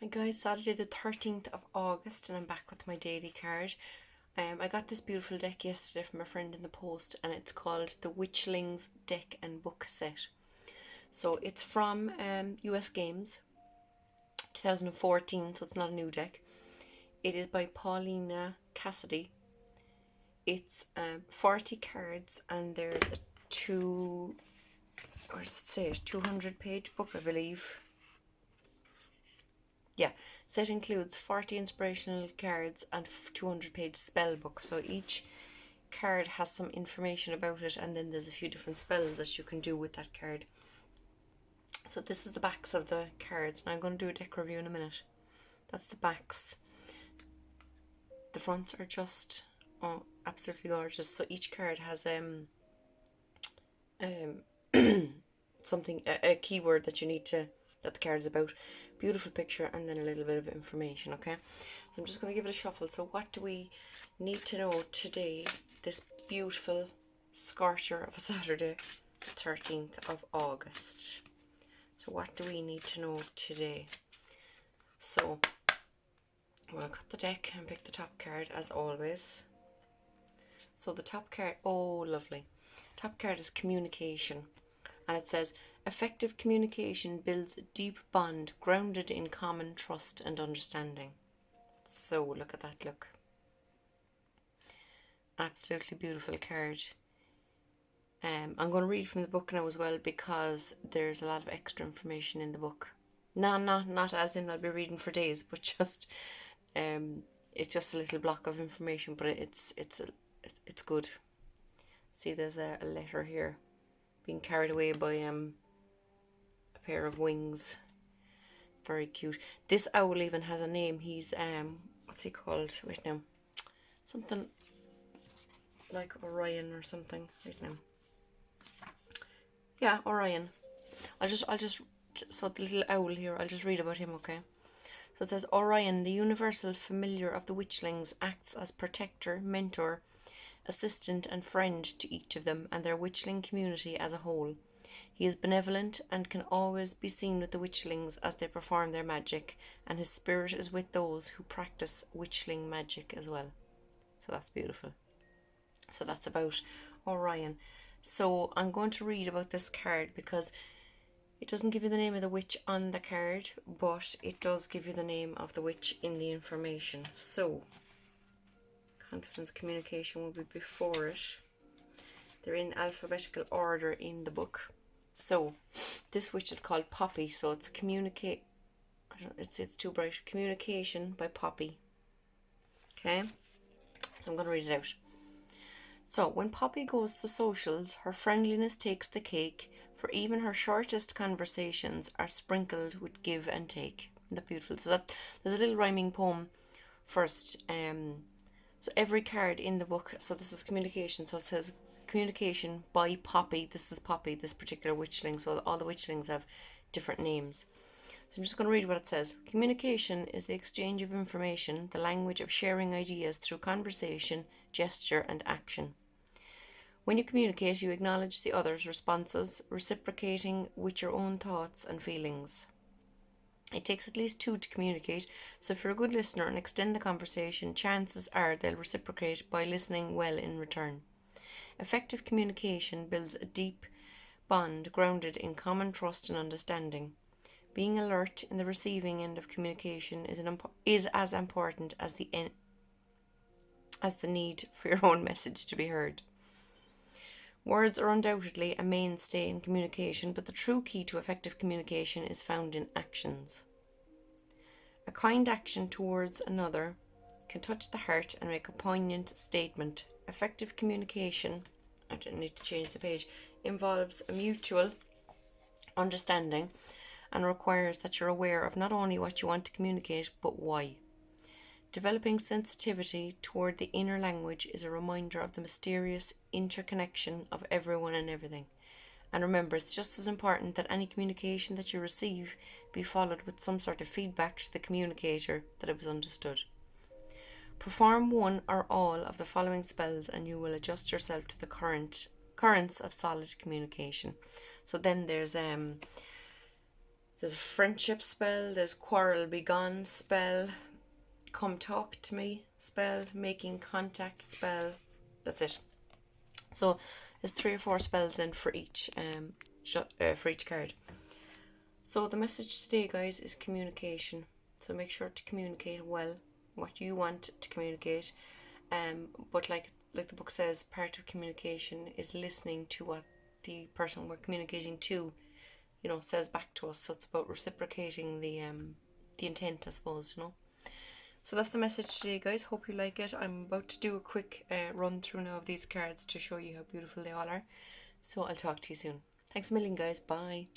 Hi guys, Saturday the 13th of August, and I'm back with my daily card. I got this beautiful deck yesterday from a friend in the post, and it's called the Witchlings Deck and Book Set. So it's from US Games 2014, so it's not a new deck. It is by Paulina Cassidy. It's 40 cards, and there's a what does it say? 200-page book, I believe. Yeah, set includes 40 inspirational cards and 200-page spell book. So each card has some information about it, and then there's a few different spells that you can do with that card. So this is the backs of the cards. Now I'm going to do a deck review in a minute. That's the backs. The fronts are just absolutely gorgeous. So each card has something, a keyword that you need to, that the card is about. Beautiful picture, and then a little bit of information. Okay, so I'm just going to give it a shuffle. So what do we need to know today, this beautiful scorcher of a Saturday, the 13th of August? So what do we need to know today? So I'm going to cut the deck and pick the top card as always. So the top card, oh lovely, top card is communication, and it says effective communication builds a deep bond grounded in common trust and understanding. So look at that, look. Absolutely beautiful card. I'm going to read from the book now as well, because there's a lot of extra information in the book. No, not as in I'll be reading for days, but just it's just a little block of information, but it's good. See, there's a letter here, being carried away by a pair of wings. Very cute. This owl even has a name. He's what's he called? Wait now. Something like Orion or something. Wait now. Yeah, Orion. I'll just so the little owl here, I'll just read about him, okay? So it says Orion, the universal familiar of the witchlings, acts as protector, mentor, assistant and friend to each of them and their witchling community as a whole. He is benevolent and can always be seen with the witchlings as they perform their magic, and his spirit is with those who practice witchling magic as well. So that's beautiful. So that's about Orion. So I'm going to read about this card because it doesn't give you the name of the witch on the card, but it does give you the name of the witch in the information. So confidence, communication will be before it. They're in alphabetical order in the book. So this witch is called Poppy, so it's it's too bright. Communication by Poppy. Okay, so I'm going to read it out. So when Poppy goes to socials, her friendliness takes the cake, for even her shortest conversations are sprinkled with give and take. Isn't that beautiful? So there's a little rhyming poem first. So every card in the book, so this is communication, so it says communication by Poppy. This is Poppy, this particular witchling, so all the witchlings have different names. So I'm just going to read what it says. Communication is the exchange of information, the language of sharing ideas through conversation, gesture and action. When you communicate, you acknowledge the other's responses, reciprocating with your own thoughts and feelings. It takes at least two to communicate, so if you're a good listener and extend the conversation, chances are they'll reciprocate by listening well in return. Effective communication builds a deep bond grounded in common trust and understanding. Being alert in the receiving end of communication is as important as the need for your own message to be heard. Words are undoubtedly a mainstay in communication, but the true key to effective communication is found in actions. A kind action towards another can touch the heart and make a poignant statement. Effective communication, I don't need to change the page, involves a mutual understanding and requires that you're aware of not only what you want to communicate, but why. Developing sensitivity toward the inner language is a reminder of the mysterious interconnection of everyone and everything. And remember, it's just as important that any communication that you receive be followed with some sort of feedback to the communicator that it was understood. Perform one or all of the following spells and you will adjust yourself to the currents of solid communication. So then there's There's a friendship spell, there's quarrel be gone spell, come talk to me spell, making contact spell. That's it. So there's 3 or 4 spells then for each card. So the message today, guys, is communication. So make sure to communicate well what you want to communicate. But like the book says, part of communication is listening to what the person we're communicating to, says back to us. So it's about reciprocating the intent, I suppose. So that's the message today, guys. Hope you like it. I'm about to do a quick run through now of these cards to show you how beautiful they all are. So I'll talk to you soon. Thanks a million, guys. Bye.